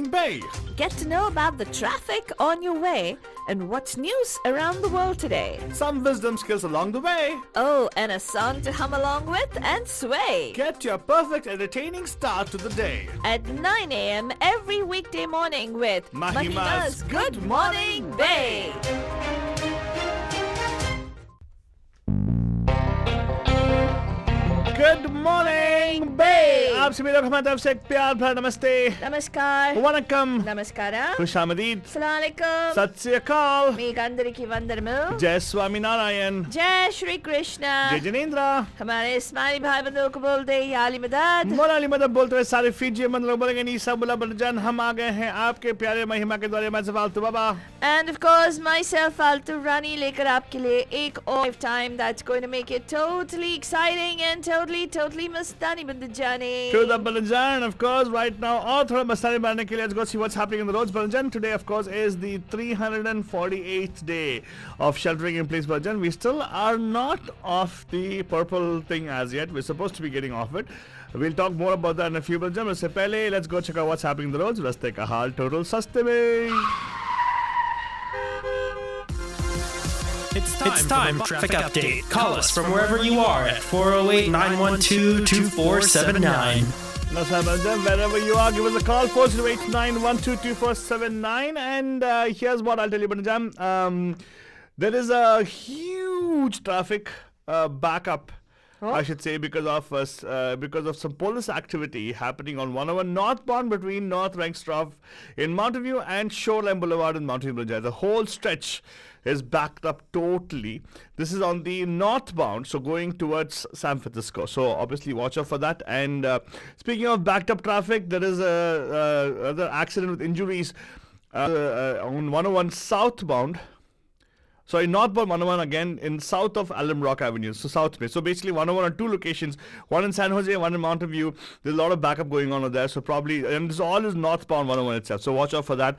Morning Bay. Get to know about the traffic on your way and what's news around the world today. Some wisdom skills along the way. Oh, and a song to hum along with and sway. Get your perfect entertaining start to the day. At 9 a.m. every weekday morning with Mahima's Good Morning Bay. Good morning, Bay. आप सभी लोग हमारी तरफ से एक प्यार भरा नमस्ते, नमस्कार, वनकम, नमस्कारा, खुशामदीद, अस्सलाम वालेकुम, सत श्री अकाल, మీకు అందరికీ వందనము, जय स्वामी नारायण, जय श्री कृष्ण, जय जिनेंद्र, हमारे इस्माइली भाई बंधुओं को बोलते हैं याली मदद, मोलाली मदद बोलते हुए सारे फीजी मन लोग बोलेंगे नी सब बुला बलजान हम आ गए हैं आपके प्यारे महिमा के द्वारे मैं फालतू बाबा and of course myself फालतू रानी लेकर आपके लिए एक और time that's going to make it totally exciting and totally मस्तानी बंद जाने. to the Balajan, of course, right now. और थोड़ा मसाले मारने के लिए let's go see what's happening in the roads. Balajan, today, of course, is the 348th day of sheltering in place. Balajan, we still are not off the purple thing as yet. We're supposed to be getting off it. We'll talk more about that in a few. Balajan, उससे पहले let's go check out what's happening in the roads. रास्ते का हाल total सस्ते में. It's time for traffic update. Call us from wherever you are at 408-912-2479. No, sir, Balajan, wherever you are, give us a call, 408-912-2479. And here's what I'll tell you, Balajan. There is a huge traffic backup, I should say, because of some police activity happening on 101 northbound between North Rankstraff in Mountain View and Shoreline Boulevard in Mountain View. The whole stretch is backed up totally. This is on the northbound, so going towards San Francisco. So obviously watch out for that. And speaking of backed up traffic, there is another accident with injuries on 101 southbound. Sorry, northbound 101 again in south of Alum Rock Avenue, so south bay. So basically 101 are two locations, one in San Jose, one in Mountain View. There's a lot of backup going on over there, so probably, and this all is northbound 101 itself, so watch out for that.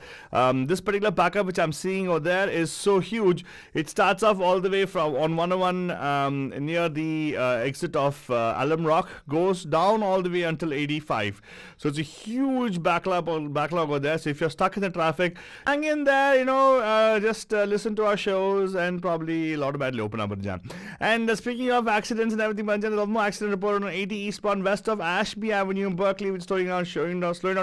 This particular backup which I'm seeing over there is so huge. It starts off all the way from on 101 near the exit of Alum Rock, goes down all the way until 85. So it's a huge backlog over there. So if you're stuck in the traffic, hang in there, just listen to our shows and probably automatically open up a jam. And speaking of accidents and everything, there's one more accident reported on 80 eastbound west of Ashby Avenue in Berkeley, which is slowing down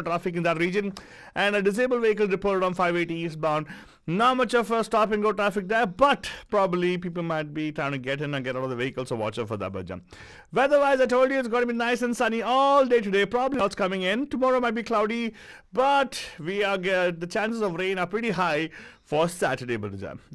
traffic in that region. And a disabled vehicle reported on 580 eastbound. Not much of a stop and go traffic there, but probably people might be trying to get in and get out of the vehicle, so watch out for that. Weather-wise, I told you it's going to be nice and sunny all day today. Probably clouds coming in. Tomorrow might be cloudy, but the chances of rain are pretty high for Saturday.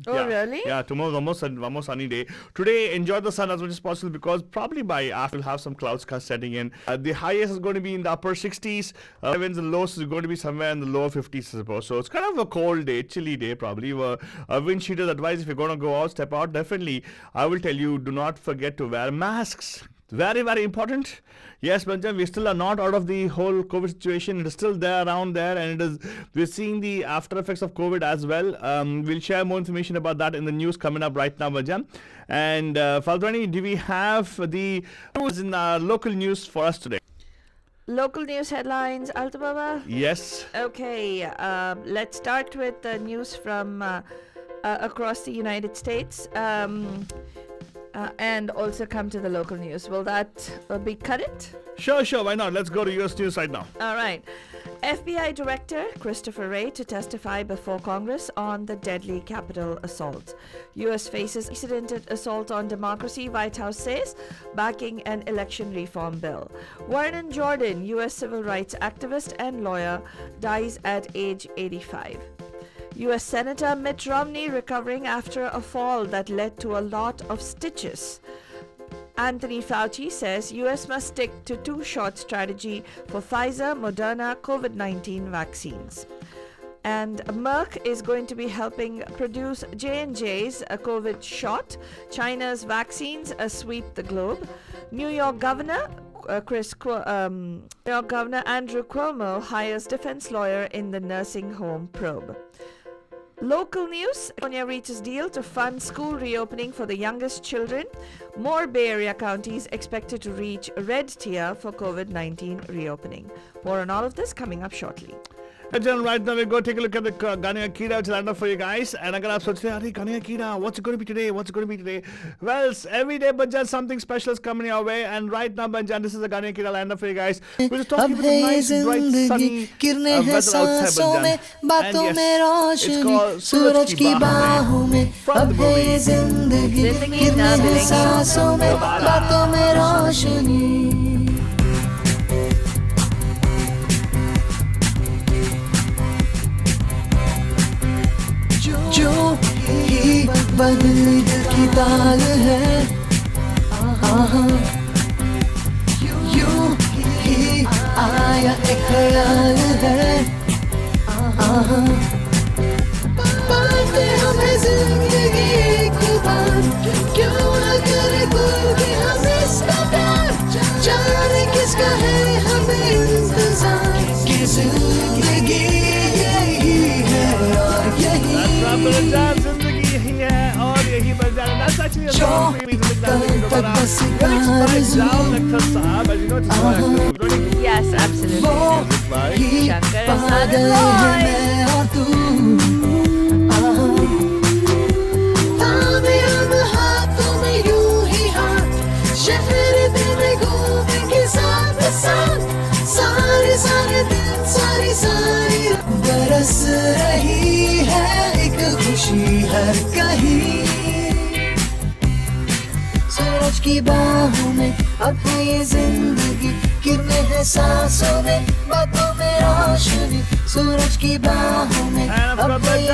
Oh, really? Yeah, tomorrow's almost a sunny day. Today, enjoy the sun as much as possible because probably by after we'll have some clouds setting in. The highest is going to be in the upper 60s. Winds and lows is going to be somewhere in the lower 50s, I suppose. So it's kind of a cold day, chilly day probably. Wind cheaters advise if you're going to go out, step out. Definitely, I will tell you, do not forget to wear masks. Very, very important. Yes, Banjam, we still are not out of the whole COVID situation. It is still there, around there, and we're seeing the after effects of COVID as well. We'll share more information about that in the news coming up right now, Banjam. And Faldrani, do we have the news in local news for us today? Local news headlines, Altababa? Yes. Okay, let's start with the news from across the United States. And also come to the local news. Will that be cut it? Sure, why not? Let's go to US news right now. All right. FBI Director Christopher Wray to testify before Congress on the deadly Capitol assault. US faces accidental assault on democracy, White House says, backing an election reform bill. Vernon Jordan, US civil rights activist and lawyer, dies at age 85. U.S. Senator Mitt Romney recovering after a fall that led to a lot of stitches. Anthony Fauci says U.S. must stick to two-shot strategy for Pfizer, Moderna COVID-19 vaccines. And Merck is going to be helping produce J&J's COVID shot. China's vaccines sweep the globe. New York Governor Andrew Cuomo hires defense lawyer in the nursing home probe. Local news, California reaches deal to fund school reopening for the youngest children. More Bay Area counties expected to reach red tier for COVID-19 reopening. More on all of this coming up shortly. And then right now we go take a look at the Gania Kida, which is lined up for you guys. And I'm going to say, Gania Kida, what's it going to be today? What's it going to be today? Well, every day, but just something special is coming your way. And right now, Banjan, this is the Gania Kida lined up for you guys. We're just talking about the nice, bright, sunny weather outside, Banjan. And yes, it's called Suraj Ki Baahon Mein from the movie. Zindagi na milegi. जो ही बदली की ताल है यूं ही आया एक ख्याल है पाते हमें जिंदगी एक बार क्यों न करे कोई भी हमें इसका प्यार जाने किसका है हमें इंतजार कि जिंदगी यही है और यही जिंदगी यही है और यही बन जाना. That's actually a song we music that we go around. Lyrics by Down Akhtar Sahab, as you know, it's Yes, absolutely. music by Shankar Sagar Roy. हाथों में यूं ही हाथ शहर तेरे घूमेंगे साथ साथ सारे सारे दिन सारी बरस रही है एक खुशी हर कहीं सूरज की बाहों में अब है ये जिंदगी किरणें हैं सांसों में बातों में रोशनी सूरज की बाहों में अब है ये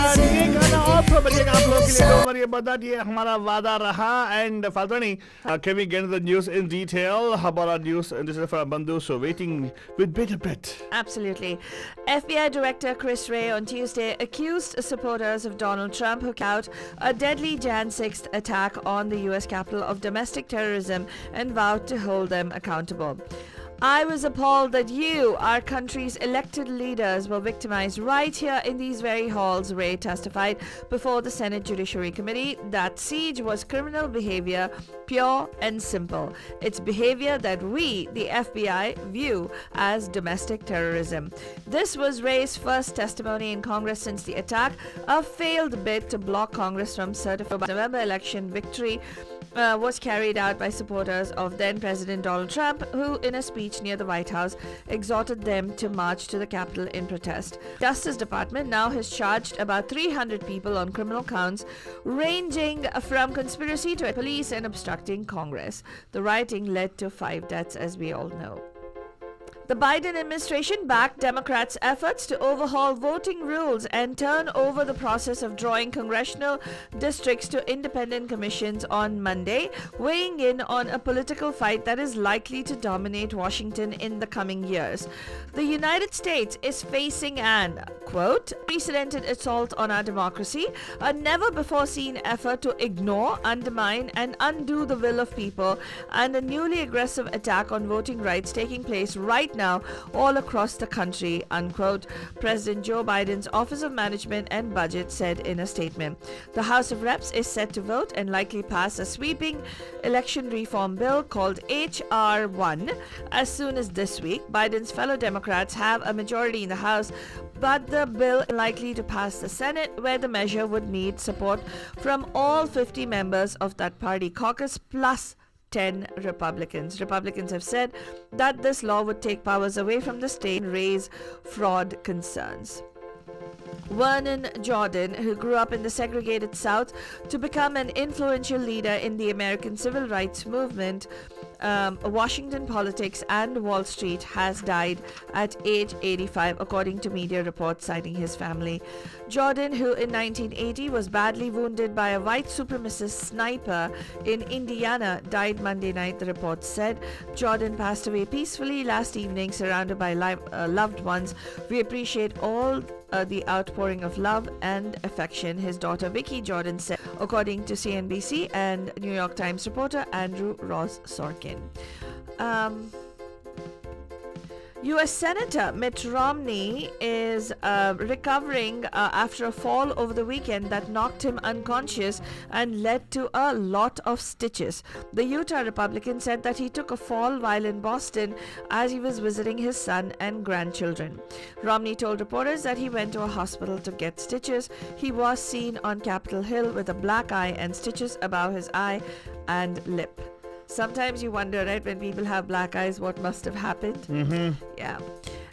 And Faltani, can we get into the news in detail? How about our news? And this is from Bandhu, so waiting with bated breath. Absolutely. FBI Director Chris Wray on Tuesday accused supporters of Donald Trump who carried out a deadly Jan 6th attack on the US Capitol of domestic terrorism and vowed to hold them accountable. I was appalled that you, our country's elected leaders, were victimized right here in these very halls, Wray testified before the Senate Judiciary Committee. That siege was criminal behavior, pure and simple. It's behavior that we, the FBI, view as domestic terrorism. This was Wray's first testimony in Congress since the attack, a failed bid to block Congress from certifying the November election victory was carried out by supporters of then President Donald Trump, who in a speech near the White House exhorted them to march to the Capitol in protest. Justice Department now has charged about 300 people on criminal counts ranging from conspiracy to police and obstructing Congress. The rioting led to 5 deaths, as we all know. The Biden administration backed Democrats' efforts to overhaul voting rules and turn over the process of drawing congressional districts to independent commissions on Monday, weighing in on a political fight that is likely to dominate Washington in the coming years. The United States is facing an, quote, unprecedented assault on our democracy, a never-before-seen effort to ignore, undermine, and undo the will of people, and a newly aggressive attack on voting rights taking place right now all across the country, unquote, President Joe Biden's Office of Management and Budget said in a statement. The House of Reps is set to vote and likely pass a sweeping election reform bill called H.R. 1 as soon as this week. Biden's fellow Democrats have a majority in the House, but the bill is likely to pass the Senate, where the measure would need support from all 50 members of that party caucus plus 10 Republicans. Republicans have said that this law would take powers away from the state and raise fraud concerns. Vernon Jordan, who grew up in the segregated South to become an influential leader in the American civil rights movement, Washington politics and Wall Street, has died at age 85, according to media reports citing his family. Jordan, who in 1980 was badly wounded by a white supremacist sniper in Indiana, died Monday night, the report said. Jordan passed away peacefully last evening, surrounded by loved ones. We appreciate all the outpouring of love and affection, his daughter Vicky Jordan said, according to CNBC and New York Times reporter Andrew Ross Sorkin. U.S. Senator Mitt Romney is recovering after a fall over the weekend that knocked him unconscious and led to a lot of stitches. The Utah Republican said that he took a fall while in Boston as he was visiting his son and grandchildren. Romney told reporters that he went to a hospital to get stitches. He was seen on Capitol Hill with a black eye and stitches above his eye and lip. Sometimes you wonder, right, when people have black eyes, what must have happened? Yeah.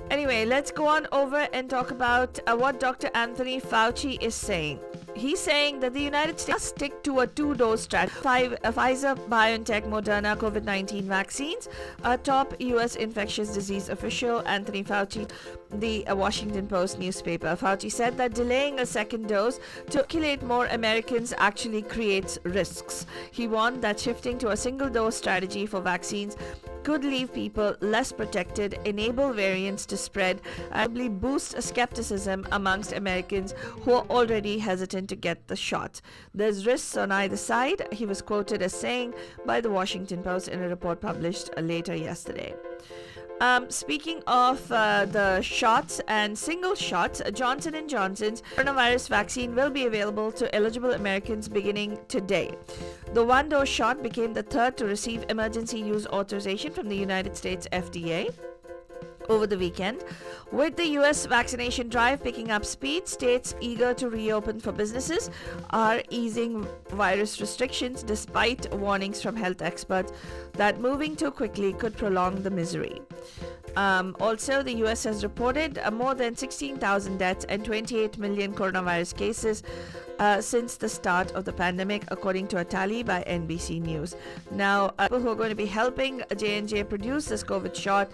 Anyway, let's go on over and talk about what Dr. Anthony Fauci is saying. He's saying that the United States must stick to a two-dose strategy. Pfizer, BioNTech, Moderna COVID-19 vaccines. A top U.S. infectious disease official, Anthony Fauci, the Washington Post newspaper. Fauci said that delaying a second dose to inoculate more Americans actually creates risks. He warned that shifting to a single-dose strategy for vaccines could leave people less protected, enable variants to spread, and probably boost skepticism amongst Americans who are already hesitant to get the shot. There's risks on either side, he was quoted as saying by the Washington Post in a report published later yesterday. Speaking of the shots and single shots, Johnson & Johnson's coronavirus vaccine will be available to eligible Americans beginning today. The one-dose shot became the third to receive emergency use authorization from the United States FDA over the weekend. With the U.S. vaccination drive picking up speed, states eager to reopen for businesses are easing virus restrictions despite warnings from health experts that moving too quickly could prolong the misery. Also, the U.S. has reported more than 16,000 deaths and 28 million coronavirus cases since the start of the pandemic, according to a tally by NBC News. Now, people who are going to be helping J&J produce this COVID shot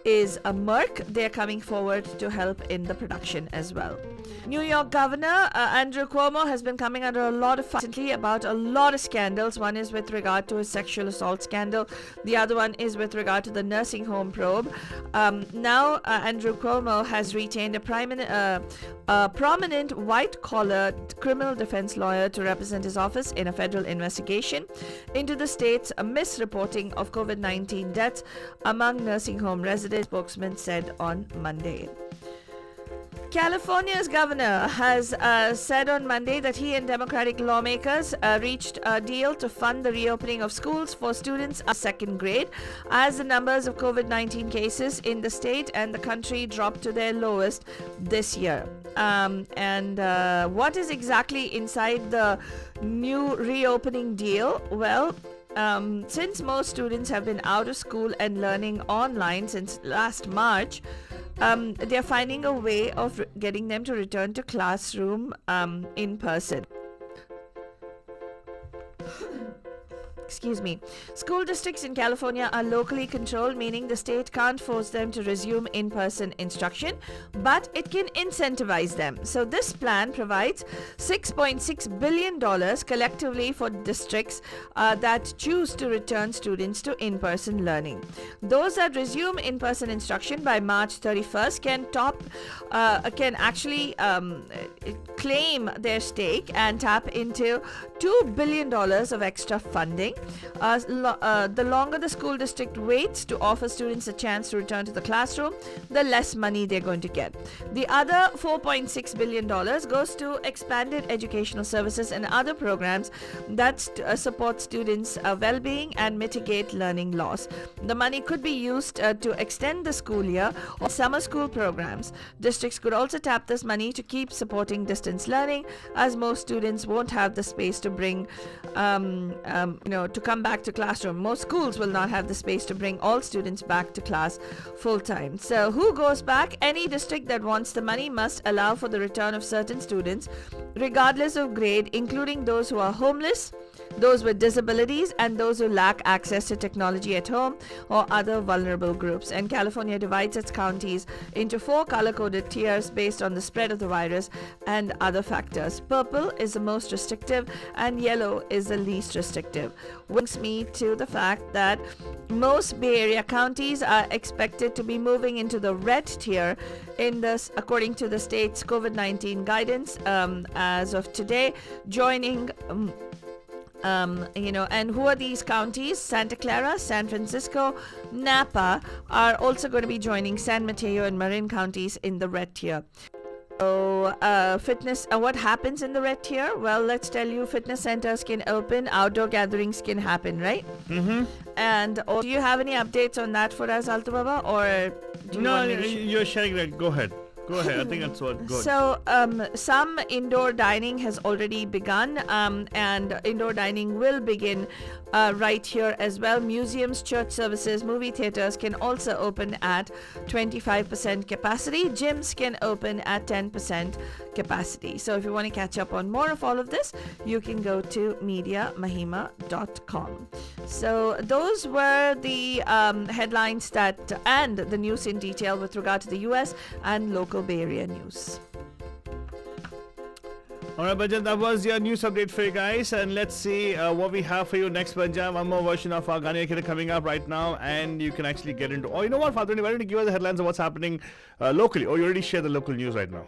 is Merck. They're coming forward to help in the production as well. New York Governor Andrew Cuomo has been coming under a lot of fire recently about a lot of scandals. One is with regard to his sexual assault scandal. The other one is with regard to the nursing home probe. Now Andrew Cuomo has retained a prominent white-collar criminal defense lawyer to represent his office in a federal investigation into the state's misreporting of COVID-19 deaths among nursing home residents, spokesman said on Monday. California's governor has said on Monday that he and Democratic lawmakers reached a deal to fund the reopening of schools for students of second grade as the numbers of COVID-19 cases in the state and the country dropped to their lowest this year. What is exactly inside the new reopening deal? Well, since most students have been out of school and learning online since last March, they're finding a way of getting them to return to classroom in person. Excuse me. School districts in California are locally controlled, meaning the state can't force them to resume in-person instruction, but it can incentivize them. So this plan provides $6.6 billion collectively for districts that choose to return students to in-person learning. Those that resume in-person instruction by March 31st can actually claim their stake and tap into $2 billion of extra funding. The longer the school district waits to offer students a chance to return to the classroom, the less money they're going to get. The other $4.6 billion goes to expanded educational services and other programs that support students' well-being and mitigate learning loss. The money could be used to extend the school year or summer school programs. Districts could also tap this money to keep supporting distance learning, as most students won't have the space to bring to come back to classroom. Most schools will not have the space to bring all students back to class full time. So who goes back? Any district that wants the money must allow for the return of certain students, regardless of grade, including those who are homeless, those with disabilities, and those who lack access to technology at home or other vulnerable groups. And California divides its counties into 4 color-coded tiers based on the spread of the virus and other factors. Purple is the most restrictive and yellow is the least restrictive. Brings me to the fact that most Bay Area counties are expected to be moving into the red tier in this, according to the state's COVID-19 guidance as of today, joining And who are these counties? Santa Clara, San Francisco, Napa are also going to be joining San Mateo and Marin counties in the red tier. So, fitness, what happens in the red tier? Well, let's tell you, fitness centers can open, outdoor gatherings can happen, right? Mm-hmm. And do you have any updates on that for us, Alto Baba? Or do you No, want me to you're sharing that. Go ahead. Go ahead. I think that's what. Good. So, some indoor dining has already begun, and indoor dining will begin right here as well. Museums, church services, movie theaters can also open at 25% capacity. Gyms can open at 10% capacity. So, if you want to catch up on more of all of this, you can go to mediamahima.com. So, those were the headlines and the news in detail with regard to the US and local Bay Area news. Alright, Banjan, that was your news update for you guys, and let's see what we have for you next, Banjan. One more version of our Gane Kid coming up right now, and you can actually get into. Oh, you know what, Father? Why don't you give us the headlines of what's happening locally? Oh, you already shared the local news right now.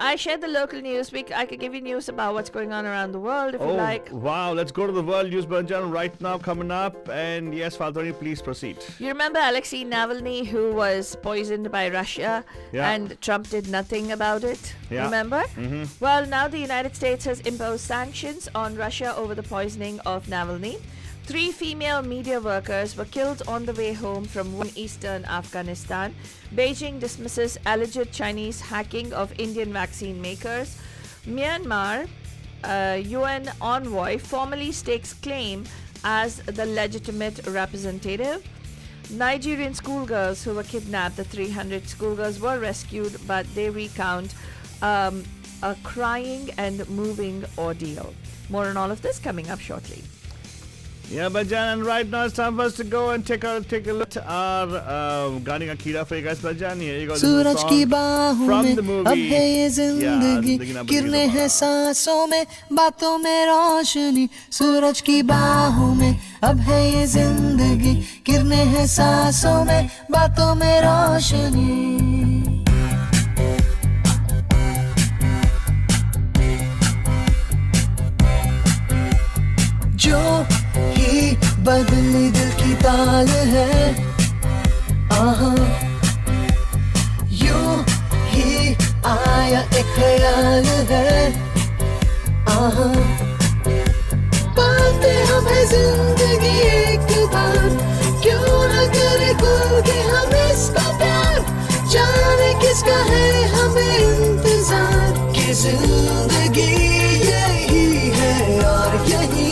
I shared the local news. I could give you news about what's going on around the world if you like. Wow, let's go to the world news, Banjan, right now coming up. And yes, Father, please proceed. You remember Alexei Navalny, who was poisoned by Russia, and Trump did nothing about it? Yeah. Remember? Mm-hmm. Well, now the United States has imposed sanctions on Russia over the poisoning of Navalny. 3 female media workers were killed on the way home from eastern Afghanistan. Beijing dismisses alleged Chinese hacking of Indian vaccine makers. Myanmar UN envoy formally stakes claim as the legitimate representative. Nigerian schoolgirls who were kidnapped, the 300 schoolgirls were rescued, but they recount a crying and moving ordeal. More on all of this coming up shortly. Yeah, Banjan, and right now it's time for us to go and take a look at our Gane Ka Keeda for you guys, Banjan. Here you go. सूरज की बाहों में अब है ये जिंदगी गिरने हैं सांसों में बातों में रोशनी सूरज की बाहों में अब है ये जिंदगी गिरने हैं सांसों में बातों में रोशनी जो ही बदली दिल की ताल है आहा यूं ही आया एक ख्याल है आहा पाते हमें जिंदगी एक बार क्यों न करे खुल के हम इसका प्यार जाने किसका है हमें इंतजार कि जिंदगी यही है और यही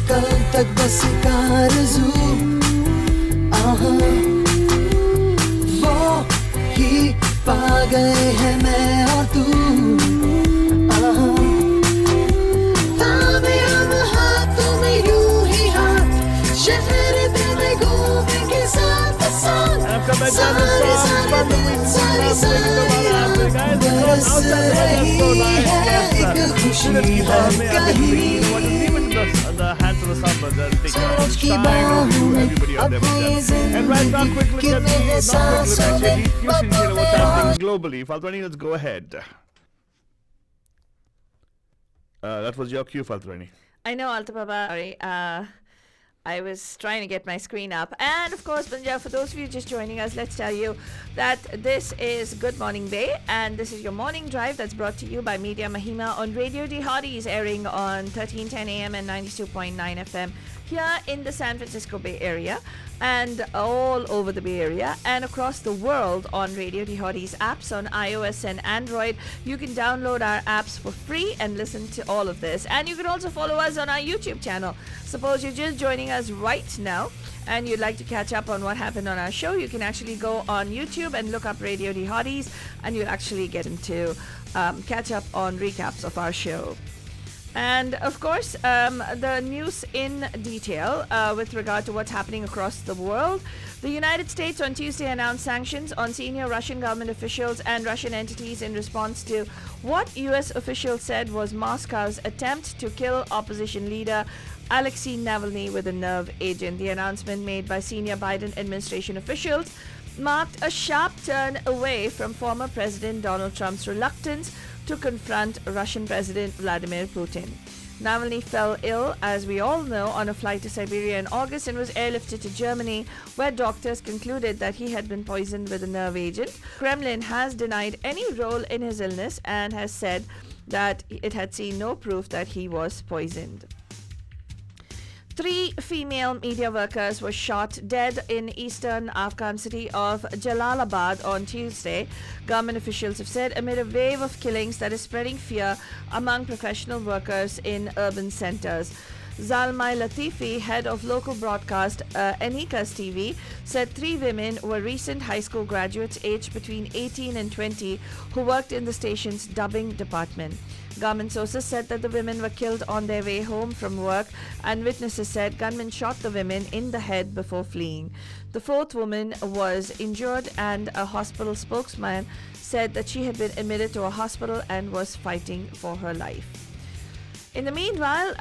कल तक बस आरज़ू आहा वो ही पा गए हैं मैं और तू आहा थामे हम हाथों में यूं ही हाथ शहर दिल में घूमेंगे साथ साथ सारी बरस रही है एक खुशी हर कहीं the hands of the sun, but they'll take shine over everybody out there. And right now, quick look at the news in what's happening globally. Faltwani, let's go ahead. That was your cue, Faltwani. I know, Alta Baba. Sorry. I was trying to get my screen up. And of course, Punjab, for those of you just joining us, let's tell you that this is Good Morning Bay, and this is your morning drive that's brought to you by Media Mahima on Radio D Hotties, airing on 1310 AM and 92.9 FM here in the San Francisco Bay Area and all over the Bay Area and across the world on Radio D Hotties apps on iOS and Android. You can download our apps for free and listen to all of this. And you can also follow us on our YouTube channel. Suppose you're just joining us right now and you'd like to catch up on what happened on our show, you can actually go on YouTube and look up Radio D Hotties, and you'll actually get into catch up on recaps of our show. And of course, the news in detail with regard to what's happening across the world. The United States on Tuesday announced sanctions on senior Russian government officials and Russian entities in response to what US officials said was Moscow's attempt to kill opposition leader Alexei Navalny with a nerve agent. The announcement made by senior Biden administration officials marked a sharp turn away from former President Donald Trump's reluctance to confront Russian President Vladimir Putin. Navalny fell ill, as we all know, on a flight to Siberia in August and was airlifted to Germany, where doctors concluded that he had been poisoned with a nerve agent. Kremlin has denied any role in his illness and has said that it had seen no proof that he was poisoned. 3 female media workers were shot dead in eastern Afghan city of Jalalabad on Tuesday, government officials have said, amid a wave of killings that is spreading fear among professional workers in urban centers. Zalmai Latifi, head of local broadcast Anikas TV, said 3 women were recent high school graduates aged between 18 and 20 who worked in the station's dubbing department. Government sources said that the women were killed on their way home from work, and witnesses said gunmen shot the women in the head before fleeing. The 4th woman was injured, and a hospital spokesman said that she had been admitted to a hospital and was fighting for her life. In the meanwhile,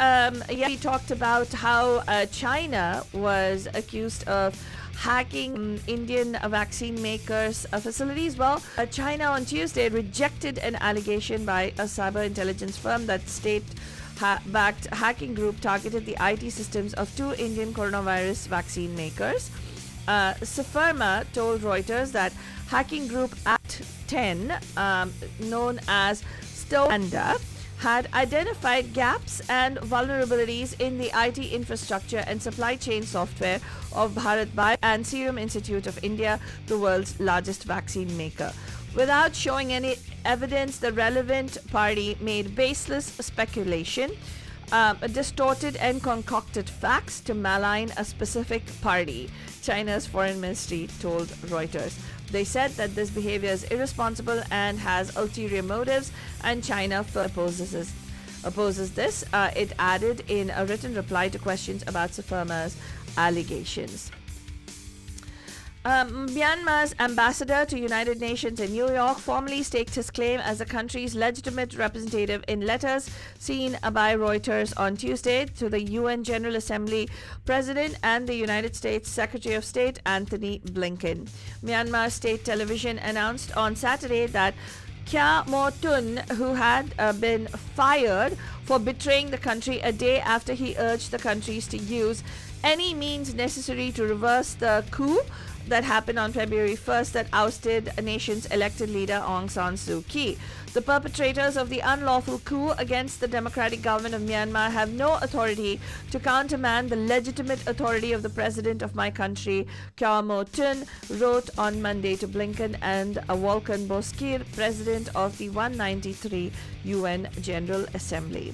we talked about how China was accused of hacking Indian vaccine makers' facilities. Well, China on Tuesday rejected an allegation by a cyber intelligence firm that state-backed hacking group targeted the IT systems of 2 Indian coronavirus vaccine makers. Safirma told Reuters that hacking group Act 10, known as Stowanda, had identified gaps and vulnerabilities in the IT infrastructure and supply chain software of Bharat Bio and Serum Institute of India, the world's largest vaccine maker. Without showing any evidence, the relevant party made baseless speculation, distorted and concocted facts to malign a specific party, China's foreign ministry told Reuters. They said that this behavior is irresponsible and has ulterior motives, and China opposes this. It added in a written reply to questions about Safirma's allegations. Myanmar's ambassador to United Nations in New York formally staked his claim as the country's legitimate representative in letters seen by Reuters on Tuesday to the UN General Assembly President and the United States Secretary of State Anthony Blinken. Myanmar state television announced on Saturday that Kya Mo Tun, who had been fired for betraying the country a day after he urged the countries to use any means necessary to reverse the coup that happened on February 1st that ousted a nation's elected leader Aung San Suu Kyi. The perpetrators of the unlawful coup against the democratic government of Myanmar have no authority to countermand the legitimate authority of the president of my country, Kya Mo Tun, wrote on Monday to Blinken and Volkan Bozkir, president of the 193 UN General Assembly.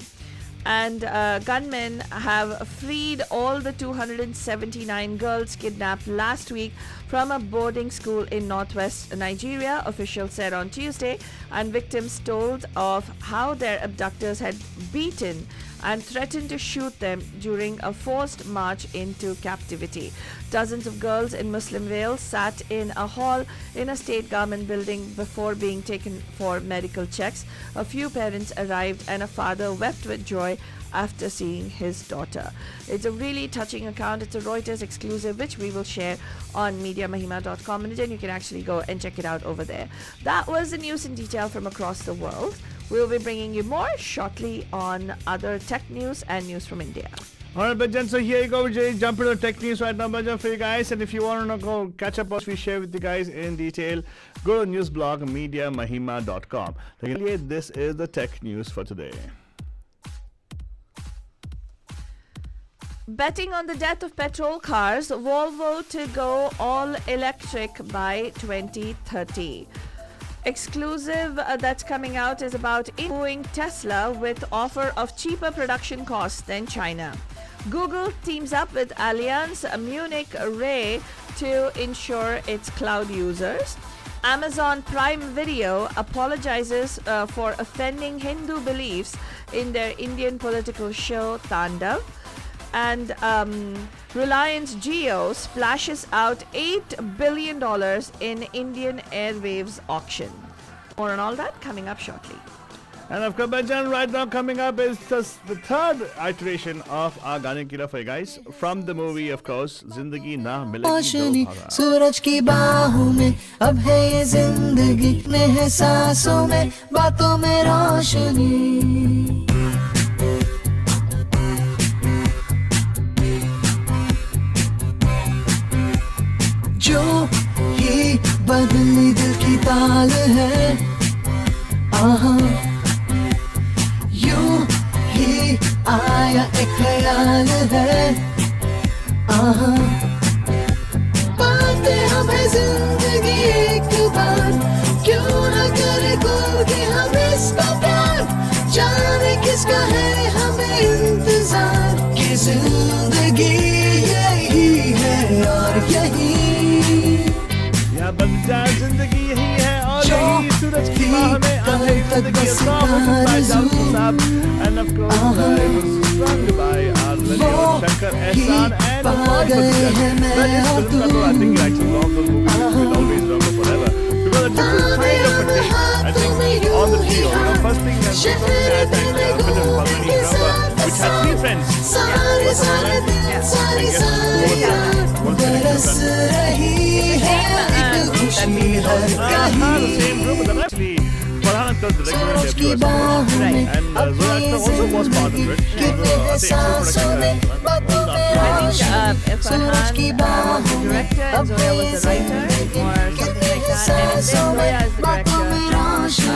And gunmen have freed all the 279 girls kidnapped last week from a boarding school in northwest Nigeria, officials said on Tuesday, and victims told of how their abductors had beaten and threatened to shoot them during a forced march into captivity. Dozens of girls in Muslim Wales sat in a hall in a state government building before being taken for medical checks. A few parents arrived and a father wept with joy after seeing his daughter. It's a really touching account. It's a Reuters exclusive, which we will share on MediaMahima.com, and then you can actually go and check it out over there. That was the news in detail from across the world. We'll be bringing you more shortly on other tech news and news from India. Alright, Bajan, so here you go. We're just jumping to the tech news right now, Bajan, for you guys. And if you want to go catch up what we share with you guys in detail, go to news blog MediaMahima.com. This is the tech news for today. Betting on the death of petrol cars, Volvo to go all electric by 2030. Exclusive that's coming out is about imbuing Tesla with offer of cheaper production costs than China. Google teams up with Allianz Munich Re to ensure its cloud users. Amazon Prime Video apologizes for offending Hindu beliefs in their Indian political show Tandav. And Reliance Jio splashes out $8 billion in Indian Airwaves auction. More on all that coming up shortly. And of course, Banjan, right now coming up is just the third iteration of our Gaane Kila for you guys from the movie, of course, Zindagi Na Milegi Roshni Do Bhaga. सूरज की बाहों में अब है ये जिंदगी ने है सांसों में बातों में रोशनी जो ये बदली दिल की ताल है आहा यूं ही आया एक ख्याल है आहा पाते हमें जिंदगी एक बार क्यों न करे कोई कि हम इसका प्यार जाने किसका है हमें इंतजार कि जिंदगी यही है और यही या Banjan, जिंदगी यही है और यही सूरज की बाह में आए जिंदगी a song written by Jalku Saab, and of course it was sung by our Laliot Shankar Ehsan and of course Banjan. Well, this film ka to I think actually love those movies will always remember forever because it took this kind of a take I think on the trio. First thing that we had film Balmani Rama which had three friends. बरस रही है एक खुशी हर the same group, but then actually Farhan does the regular debut as well. And Zoya also was part of it. She was, I think, production I think Farhan was the director and Zoya was the writer or something like that. And then Zoya is the director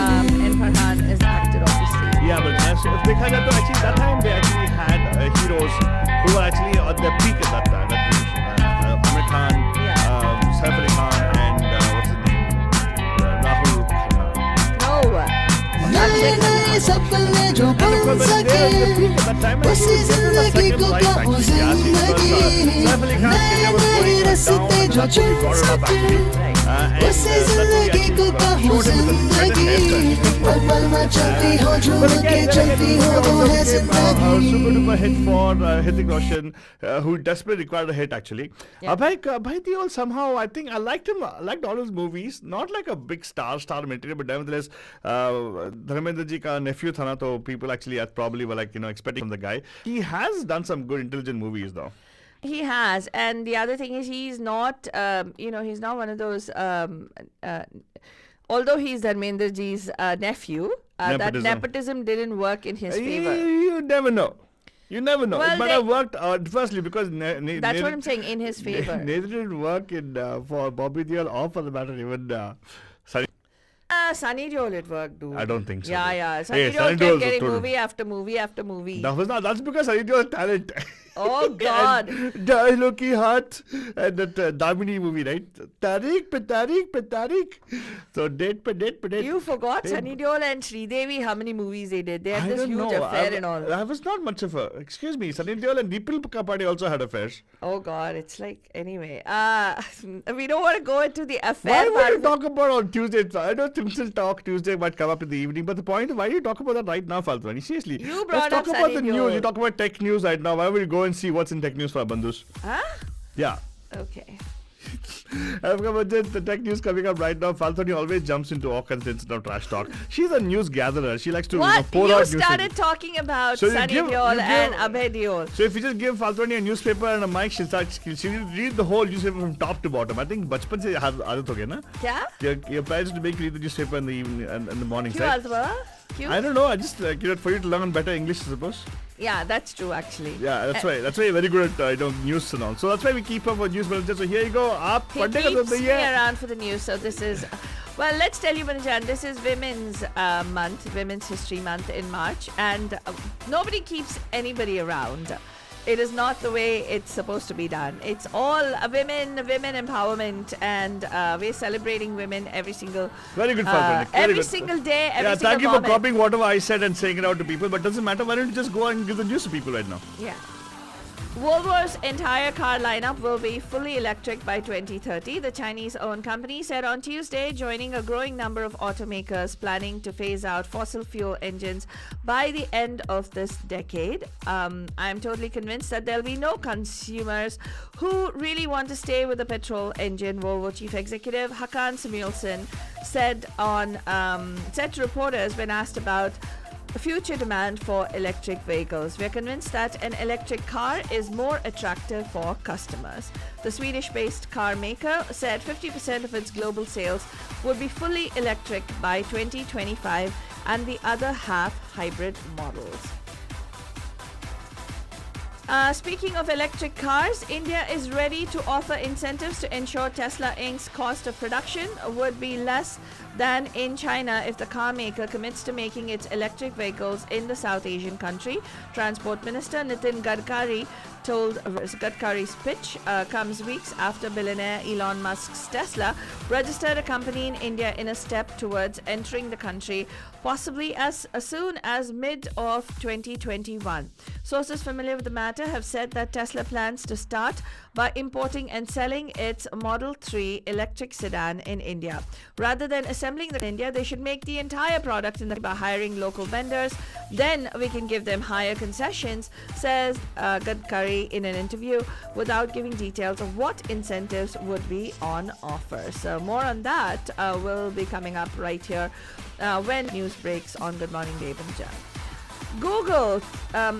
and Farhan is the actor, obviously. Yeah, but if they had actually that time they actually had heroes who were actually at their peak at that time. Amir Khan, Saif Ali Khan, and what's his name? Rahul Khanna. नए सपने जो बन सके उसी जिंदगी को कहो जिंदगी नए नए रास्ते जो चुन सके उसी जिंदगी को कहो जिंदगी पल पल में चलती हो झूम के चलती हो वो है जिंदगी Super duper hit for Hrithik Roshan, who desperately required a hit actually. Abhay Deol somehow, I think I liked him. I liked all his movies. Not like a big star material, but nevertheless, Dharmendra ji ka nephew tha na, to people actually probably were like, expecting from the guy. He has done some good intelligent movies though. He has, and the other thing is he's not, he's not one of those. Although he's Dharmendra ji's nephew, that nepotism didn't work in his favor. You never know. You never know. Well, It might have worked, firstly, because... that's what I'm saying, in his favor. Neither did it work for Bobby Deol or for the matter even Sunny. Sunny Deol it worked, dude. I don't think so. Yeah. Sunny Deol kept getting movie after movie after movie. That's because Sunny Deol's talent. Oh, God. Dialogue ki heart. And that Damini movie, right? Tariq pe Tariq. So date pe date. You forgot Sunny Deol and Sridevi, how many movies they did. They had this huge affair and all. I was not much of a... Excuse me, Sunny Deol and Deepal Kapadi also had affairs. Oh, God. It's like... Anyway. We don't want to go into the affair. Why would you talk about on Tuesday? I know Timsel talk Tuesday might come up in the evening, but the point is, why do you talk about that right now, Faltwani? Seriously. You brought Let's up talk about Sunny the Deol. news. You talk about tech news right now. Why would you go and see what's in tech news for our bandhus? Huh? Yeah. Okay. I've got the tech news coming up right now. Faltwani always jumps into all kinds of trash talk. She's a news gatherer. She likes to pour You out news. started talking about So Sunny Deol and Abhay Deol. So if you just give Faltwani a newspaper and a mic, she'll read the whole newspaper from top to bottom. I think bachpan se aadat ho gaya na? Kya? Your parents to make you read the newspaper in the evening and in the morning. Kyun aadat bada? Kyun? I don't know. I just for you to learn better English, I suppose. Yeah, that's true actually. Yeah, that's why. That's why you're very good at news and all. So that's why we keep up with news. So here you go. He keeps me around for the news. So this is, well, let's tell you, Manajan, this is Women's Month, Women's History Month in March, and nobody keeps anybody around. It is not the way it's supposed to be done. It's all women empowerment, and we're celebrating women every single very good, Faltwani. every single day, every single thank you moment. for copying whatever I said and saying it out to people. But doesn't matter. Why don't you just go and give the news to people right now? Yeah. Volvo's entire car lineup will be fully electric by 2030, the Chinese-owned company said on Tuesday, joining a growing number of automakers planning to phase out fossil fuel engines by the end of this decade. I'm totally convinced that there'll be no consumers who really want to stay with the petrol engine, Volvo chief executive Hakan Samuelsson said to reporters when asked about future demand for electric vehicles. We're convinced that an electric car is more attractive for customers. The Swedish-based car maker said 50% of its global sales would be fully electric by 2025 and the other half hybrid models. Speaking of electric cars, India is ready to offer incentives to ensure Tesla Inc.'s cost of production would be less than in China if the car maker commits to making its electric vehicles in the South Asian country. Transport Minister Nitin Gadkari told Gadkari's pitch comes weeks after billionaire Elon Musk's Tesla registered a company in India in a step towards entering the country, possibly as soon as mid of 2021. Sources familiar with the matter have said that Tesla plans to start by importing and selling its Model 3 electric sedan in India. Rather than assembling them in India, they should make the entire product by hiring local vendors. Then we can give them higher concessions, says Gadkari in an interview, without giving details of what incentives would be on offer. So more on that will be coming up right here when news breaks on Good Morning Dave and Jan. Google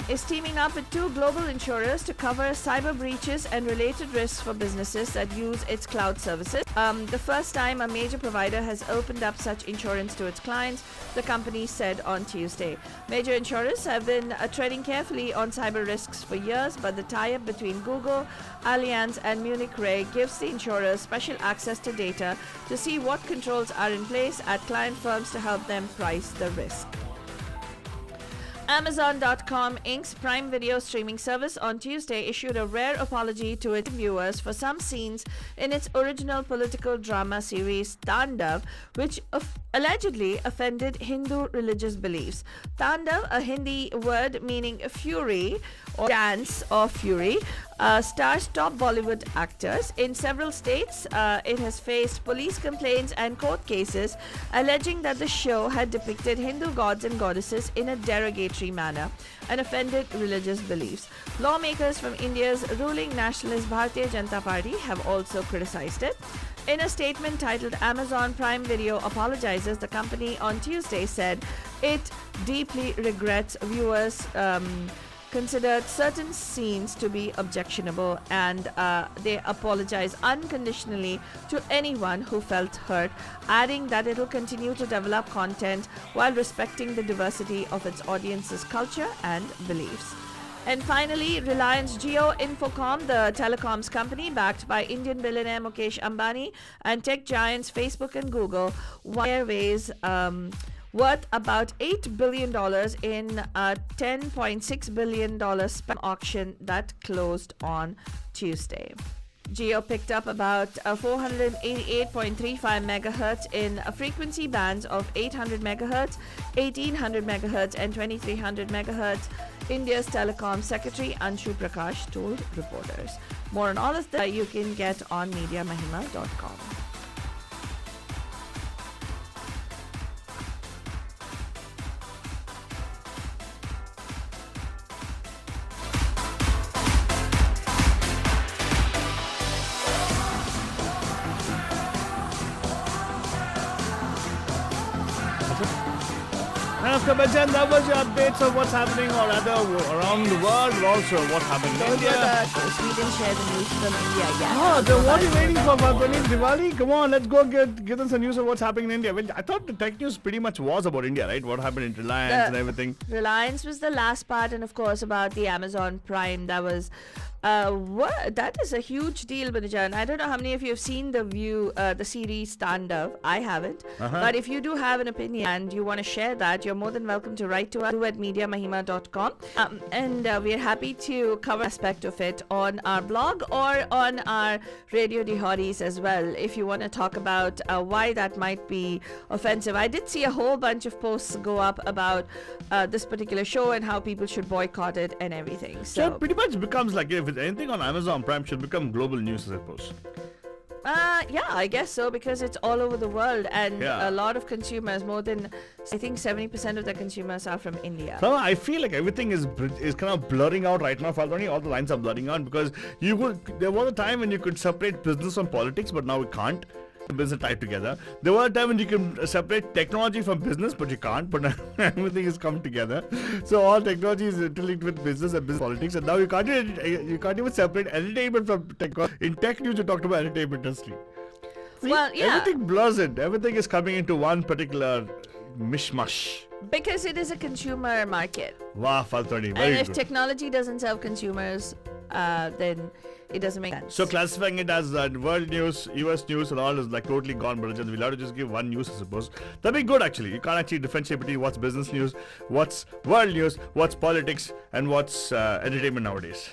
is teaming up with two global insurers to cover cyber breaches and related risks for businesses that use its cloud services. The first time a major provider has opened up such insurance to its clients, the company said on Tuesday. Major insurers have been treading carefully on cyber risks for years, but the tie-up between Google, Allianz and Munich Re gives the insurers special access to data to see what controls are in place at client firms to help them price the risk. Amazon.com Inc.'s Prime Video streaming service on Tuesday issued a rare apology to its viewers for some scenes in its original political drama series Tandav, which allegedly offended Hindu religious beliefs. Tandav, a Hindi word meaning fury or dance or fury, stars top Bollywood actors. In several states, it has faced police complaints and court cases alleging that the show had depicted Hindu gods and goddesses in a derogatory manner and offended religious beliefs. Lawmakers from India's ruling nationalist Bharatiya Janata Party have also criticized it. In a statement titled Amazon Prime Video Apologizes, the company on Tuesday said it deeply regrets viewers considered certain scenes to be objectionable and they apologize unconditionally to anyone who felt hurt, adding that it will continue to develop content while respecting the diversity of its audience's culture and beliefs. And finally, Reliance Jio Infocom, the telecoms company backed by Indian billionaire Mukesh Ambani and tech giants Facebook and Google, Airways, worth about $8 billion in a $10.6 billion spam auction that closed on Tuesday. Jio picked up about 488.35 megahertz in frequency bands of 800 megahertz, 1800 megahertz and 2300 megahertz, India's telecom secretary Anshu Prakash told reporters. More on all of that you can get on MediaMahima.com. After Bajan, that was your updates of what's happening or rather around the world, but also what happened in India. Sweden share the news from India. Yeah. Oh, then what are you waiting for, Bhavani? Diwali? Come on, let's go get us some news of what's happening in India. Well, I thought the tech news pretty much was about India, right? What happened in Reliance and everything. Reliance was the last part, and of course about the Amazon Prime. That was that is a huge deal, Banajan. I don't know how many of you have seen the series Tandav. I haven't. But if you do have an opinion and you want to share that, you're more than welcome to write to us at MediaMahima.com. And we're happy to cover aspect of it on our blog or on our Radio Dihoris as well, if you want to talk about why that might be offensive. I did see a whole bunch of posts go up about this particular show and how people should boycott it and everything. So it pretty much becomes like, if it's anything on Amazon Prime, should become global news, I suppose. Yeah, I guess so, because it's all over the world and a lot of consumers, more than I think 70% of the consumers are from India. So I feel like everything is kind of blurring out right now. Faltoni, all the lines are blurring out because there was a time when you could separate business from politics, but now we can't. business tied together. There was a time when you can separate technology from business, but you can't. But now everything is come together. So all technology is interlinked with business and business politics, and now you can't even separate entertainment from technology. In tech news, you talked about entertainment industry. See, Well, yeah. everything blurs it. Everything is coming into one particular mishmash. Because it is a consumer market. Wow, Faltoni, And very if good. technology doesn't serve consumers, then it doesn't make sense. So classifying it as world news, US news and all is like totally gone, but we'll have to just give one news, I suppose. That'd be good actually. You can't actually differentiate between what's business news, what's world news, what's politics, and what's entertainment nowadays.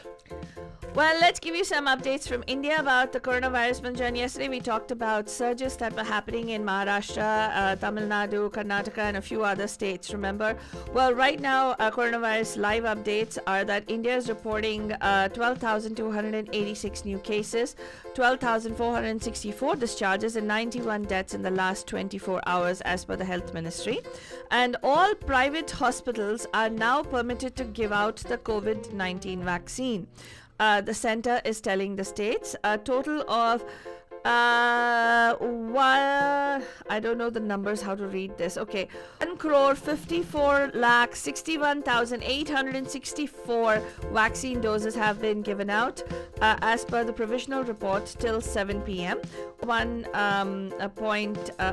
Well, let's give you some updates from India about the coronavirus. Manjan, yesterday we talked about surges that were happening in Maharashtra, Tamil Nadu, Karnataka, and a few other states, remember? Well, right now, coronavirus live updates are that India is reporting 12,286 new cases, 12,464 discharges, and 91 deaths in the last 24 hours, as per the Health Ministry. And all private hospitals are now permitted to give out the COVID-19 vaccine. The center is telling the states a total of I don't know the numbers, how to read this. Okay, 1,54,61,864 vaccine doses have been given out as per the provisional report till 7 p.m.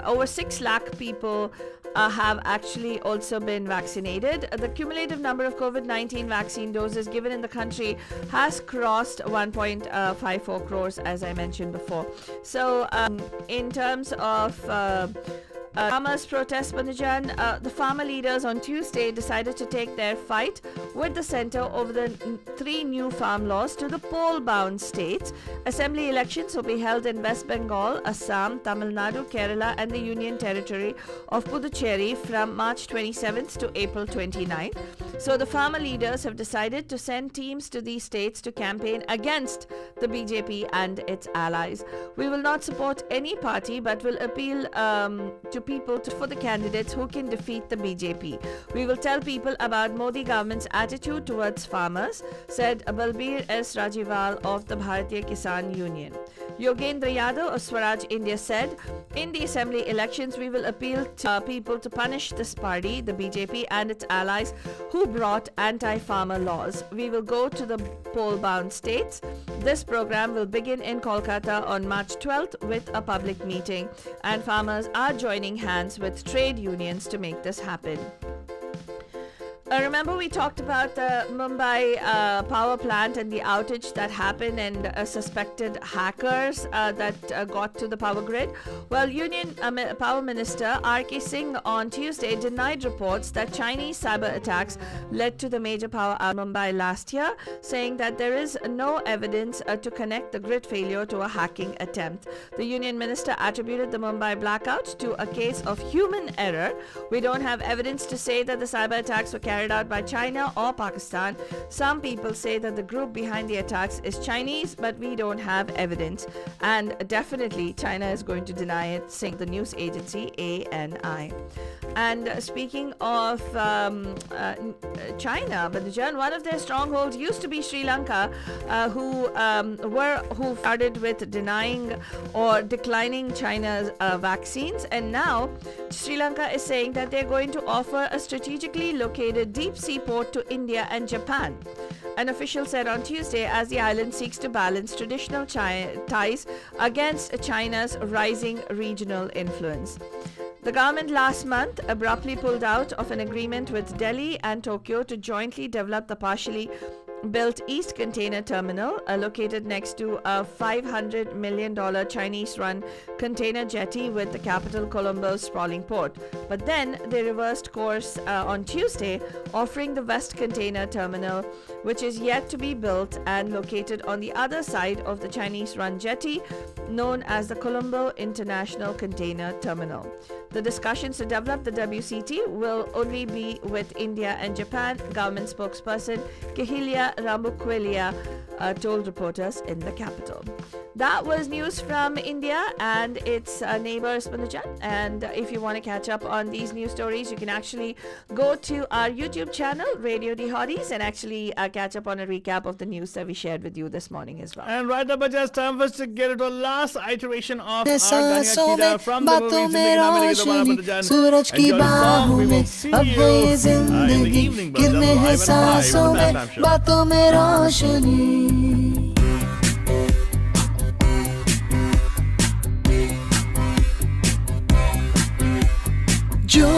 Over 6 lakh people have actually also been vaccinated. The cumulative number of COVID-19 vaccine doses given in the country has crossed 1.54 crores, as I mentioned before. So, in terms of farmers' protest, Banajan, the farmer leaders on Tuesday decided to take their fight with the centre over the 3 new farm laws to the poll-bound states. Assembly elections will be held in West Bengal, Assam, Tamil Nadu, Kerala, and the Union Territory of Puducherry from March 27th to April 29th. So the farmer leaders have decided to send teams to these states to campaign against the BJP and its allies. We will not support any party, but will appeal to people for the candidates who can defeat the BJP. We will tell people about Modi government's attitude towards farmers, said Balbir S. Rajival of the Bharatiya Kisan Union. Yogendra Yadav of Swaraj India said, in the assembly elections, we will appeal to people to punish this party, the BJP, and its allies who brought anti-farmer laws. We will go to the poll-bound states. This program will begin in Kolkata on March 12th with a public meeting, and farmers are joining hands with trade unions to make this happen. Remember we talked about the Mumbai power plant and the outage that happened and suspected hackers that got to the power grid? Well, Union Power Minister R.K. Singh on Tuesday denied reports that Chinese cyber attacks led to the major power out in Mumbai last year, saying that there is no evidence to connect the grid failure to a hacking attempt. The Union Minister attributed the Mumbai blackout to a case of human error. We don't have evidence to say that the cyber attacks were carried out by China or Pakistan. Some people say that the group behind the attacks is Chinese, but we don't have evidence. And definitely China is going to deny it, saying the news agency ANI. And speaking of China, Banajan, one of their strongholds used to be Sri Lanka, who started with denying or declining China's vaccines, and now Sri Lanka is saying that they're going to offer a strategically located deep sea port to India and Japan. An official said on Tuesday, as the island seeks to balance traditional ties against China's rising regional influence. The government last month abruptly pulled out of an agreement with Delhi and Tokyo to jointly develop the partially built East Container Terminal located next to a $500 million Chinese-run container jetty with the capital Colombo's sprawling port. But then they reversed course on Tuesday, offering the West Container Terminal, which is yet to be built and located on the other side of the Chinese-run jetty, known as the Colombo International Container Terminal. The discussions to develop the WCT will only be with India and Japan, government spokesperson Kehilya Rambukwelia told reporters in the capital. That was news from India and its neighbor Spinachat. And if you want to catch up on these news stories, you can actually go to our YouTube channel, Radio The Hotties, and actually catch up on a recap of the news that we shared with you this morning as well. And right up, just time for us to get into the last iteration of our सांसों Ganya में Kida from the बातों movie में रोशनी सूरज की Enjoy the song. बाहों We में will see अब you है ये in the जिंदगी evening, but गिरने live हैं at 5 on सांसों the में Matt Show. बातों में रोशनी जो